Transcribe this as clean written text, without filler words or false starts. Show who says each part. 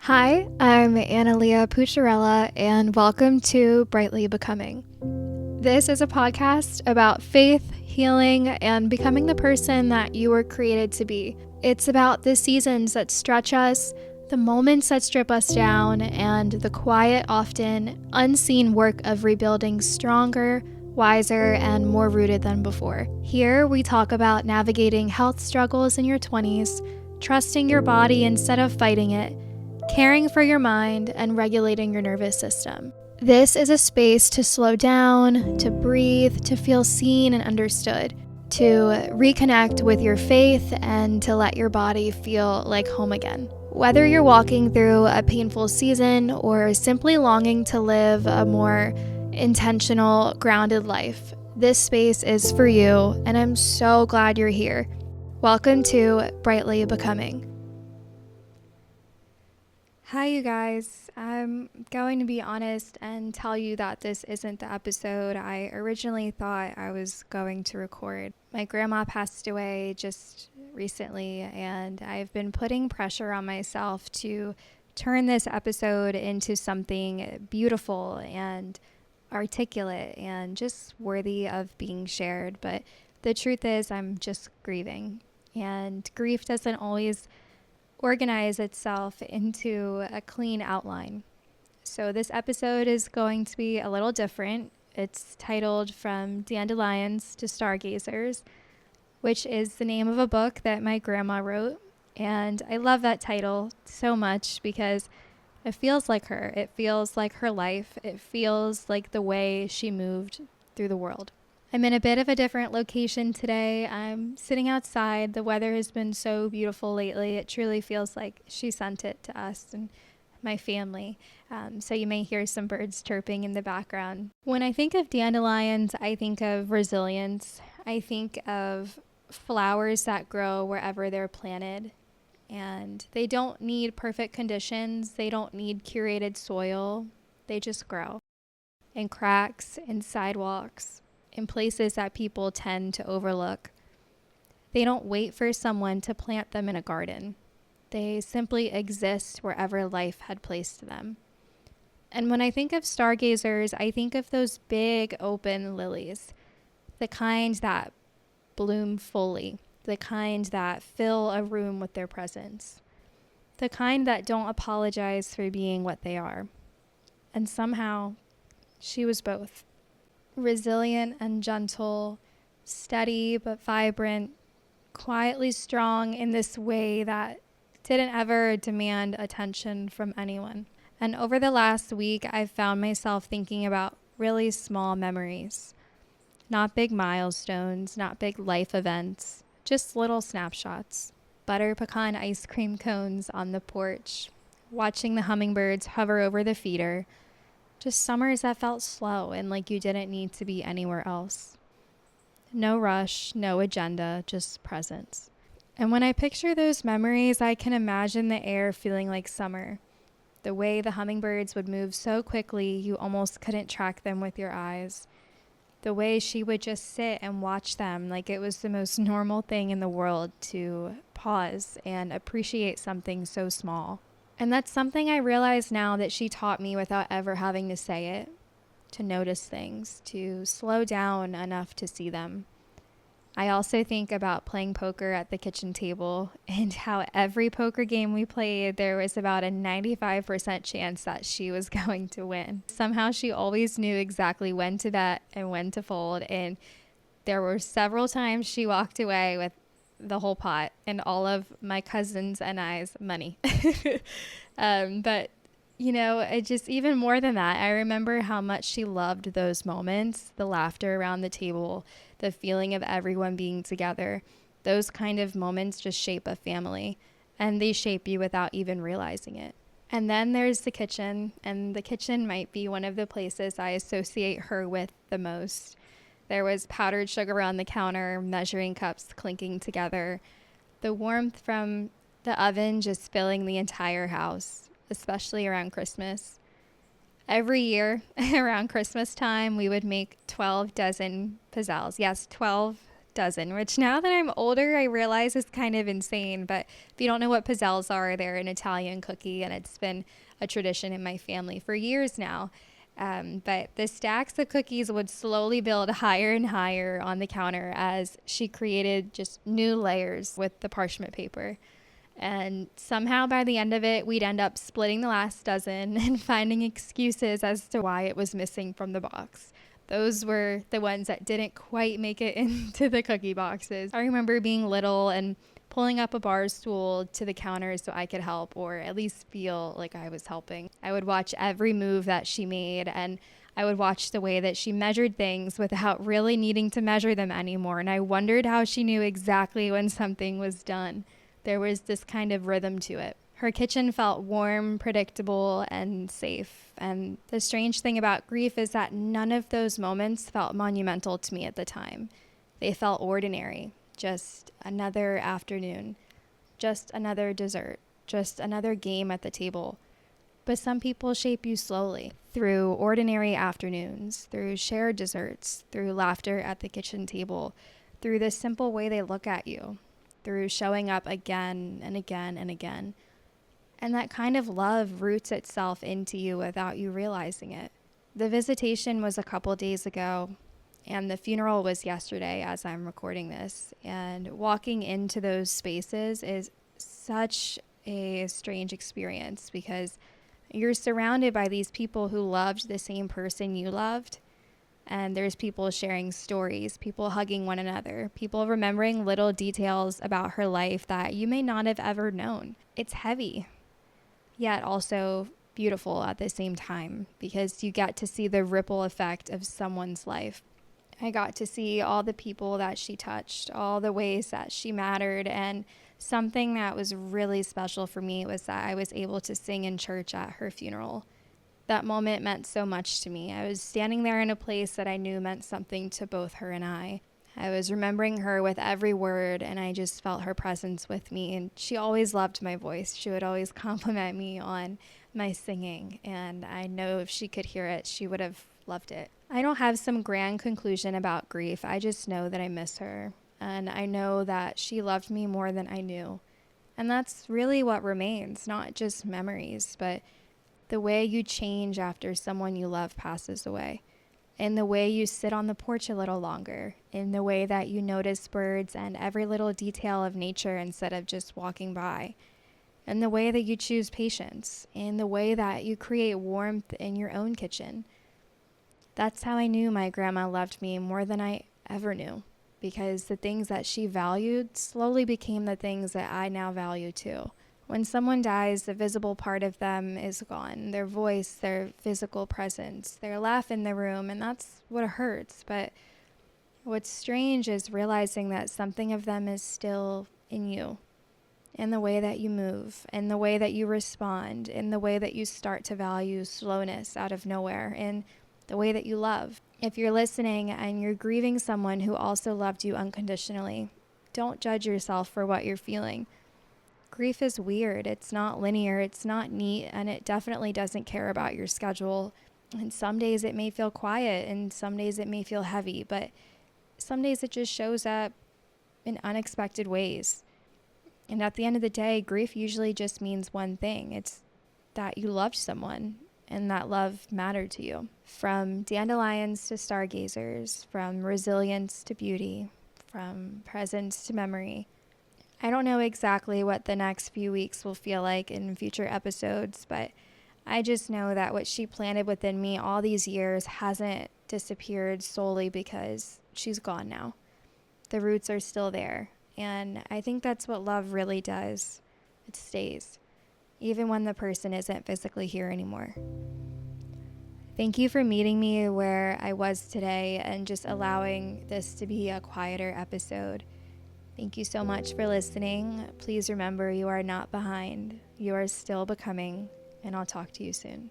Speaker 1: Hi, I'm Analia Pucciarella, and welcome to Brightly Becoming. This is a podcast about faith, healing, and becoming the person that you were created to be. It's about the seasons that stretch us, the moments that strip us down, and the quiet, often unseen work of rebuilding stronger, wiser, and more rooted than before. Here, we talk about navigating health struggles in your 20s, trusting your body instead of fighting it, caring for your mind, and regulating your nervous system. This is a space to slow down, to breathe, to feel seen and understood, to reconnect with your faith, and to let your body feel like home again. Whether you're walking through a painful season or simply longing to live a more intentional, grounded life, this space is for you, and I'm so glad you're here. Welcome to Brightly Becoming. Hi, you guys. I'm going to be honest and tell you that this isn't the episode I originally thought I was going to record. My grandma passed away just recently, and I've been putting pressure on myself to turn this episode into something beautiful and articulate and just worthy of being shared. But the truth is, I'm just grieving, and grief doesn't always organize itself into a clean outline. So this episode is going to be a little different. It's titled From Dandelions to Stargazers, which is the name of a book that my grandma wrote. And I love that title so much because it feels like her. It feels like her life. It feels like the way she moved through the world. I'm in a bit of a different location today. I'm sitting outside. The weather has been so beautiful lately. It truly feels like she sent it to us and my family. So you may hear some birds chirping in the background. When I think of dandelions, I think of resilience. I think of flowers that grow wherever they're planted. And they don't need perfect conditions. They don't need curated soil. They just grow in cracks, in sidewalks, in places that people tend to overlook. They don't wait for someone to plant them in a garden. They simply exist wherever life had placed them. And when I think of stargazers, I think of those big open lilies, the kind that bloom fully, the kind that fill a room with their presence, the kind that don't apologize for being what they are. And somehow, she was both. Resilient and gentle, steady but vibrant, quietly strong in this way that didn't ever demand attention from anyone. And over the last week, I've found myself thinking about really small memories. Not big milestones, not big life events, just little snapshots. Butter pecan ice cream cones on the porch, watching the hummingbirds hover over the feeder. Just summers that felt slow and like you didn't need to be anywhere else. No rush, no agenda, just presence. And when I picture those memories, I can imagine the air feeling like summer. The way the hummingbirds would move so quickly you almost couldn't track them with your eyes. The way she would just sit and watch them like it was the most normal thing in the world to pause and appreciate something so small. And that's something I realize now that she taught me without ever having to say it, to notice things, to slow down enough to see them. I also think about playing poker at the kitchen table and how every poker game we played, there was about a 95% chance that she was going to win. Somehow she always knew exactly when to bet and when to fold. And there were several times she walked away with the whole pot and all of my cousins and I's money. But you know, it just even more than that, I remember how much she loved those moments, the laughter around the table, the feeling of everyone being together. Those kind of moments just shape a family, and they shape you without even realizing it. And then there's the kitchen, and the kitchen might be one of the places I associate her with the most. There was powdered sugar on the counter, measuring cups clinking together, the warmth from the oven just filling the entire house, especially around Christmas. Every year around Christmas time, we would make 12 dozen pizzelles. Yes, 12 dozen, which now that I'm older, I realize is kind of insane. But if you don't know what pizzelles are, they're an Italian cookie, and it's been a tradition in my family for years now. But the stacks of cookies would slowly build higher and higher on the counter as she created just new layers with the parchment paper. And somehow by the end of it, we'd end up splitting the last dozen and finding excuses as to why it was missing from the box. Those were the ones that didn't quite make it into the cookie boxes. I remember being little and pulling up a bar stool to the counter so I could help, or at least feel like I was helping. I would watch every move that she made, and I would watch the way that she measured things without really needing to measure them anymore. And I wondered how she knew exactly when something was done. There was this kind of rhythm to it. Her kitchen felt warm, predictable, and safe. And the strange thing about grief is that none of those moments felt monumental to me at the time. They felt ordinary. Just another afternoon. Just another dessert. Just another game at the table. But some people shape you slowly, through ordinary afternoons, through shared desserts, through laughter at the kitchen table, through the simple way they look at you, through showing up again and again and again. And that kind of love roots itself into you without you realizing it. The visitation was a couple days ago, and the funeral was yesterday as I'm recording this. And walking into those spaces is such a strange experience because you're surrounded by these people who loved the same person you loved. And there's people sharing stories, people hugging one another, people remembering little details about her life that you may not have ever known. It's heavy, yet also beautiful at the same time because you get to see the ripple effect of someone's life. I got to see all the people that she touched, all the ways that she mattered, and something that was really special for me was that I was able to sing in church at her funeral. That moment meant so much to me. I was standing there in a place that I knew meant something to both her and I. I was remembering her with every word, and I just felt her presence with me. And she always loved my voice. She would always compliment me on my singing, and I know if she could hear it, she would have loved it. I don't have some grand conclusion about grief. I just know that I miss her, and I know that she loved me more than I knew. And that's really what remains, not just memories, but the way you change after someone you love passes away, in the way you sit on the porch a little longer, in the way that you notice birds and every little detail of nature instead of just walking by, in the way that you choose patience, in the way that you create warmth in your own kitchen. That's how I knew my grandma loved me more than I ever knew, because the things that she valued slowly became the things that I now value too. When someone dies, the visible part of them is gone. Their voice, their physical presence, their laugh in the room, and that's what hurts. But what's strange is realizing that something of them is still in you, in the way that you move, in the way that you respond, in the way that you start to value slowness out of nowhere, in the way that you love. If you're listening and you're grieving someone who also loved you unconditionally, don't judge yourself for what you're feeling. Grief is weird. It's not linear. It's not neat. And it definitely doesn't care about your schedule. And some days it may feel quiet and some days it may feel heavy. But some days it just shows up in unexpected ways. And at the end of the day, grief usually just means one thing. It's that you loved someone and that love mattered to you. From dandelions to stargazers, from resilience to beauty, from presence to memory. I don't know exactly what the next few weeks will feel like in future episodes, but I just know that what she planted within me all these years hasn't disappeared solely because she's gone now. The roots are still there, and I think that's what love really does. It stays, even when the person isn't physically here anymore. Thank you for meeting me where I was today and just allowing this to be a quieter episode. Thank you so much for listening. Please remember you are not behind. You are still becoming, and I'll talk to you soon.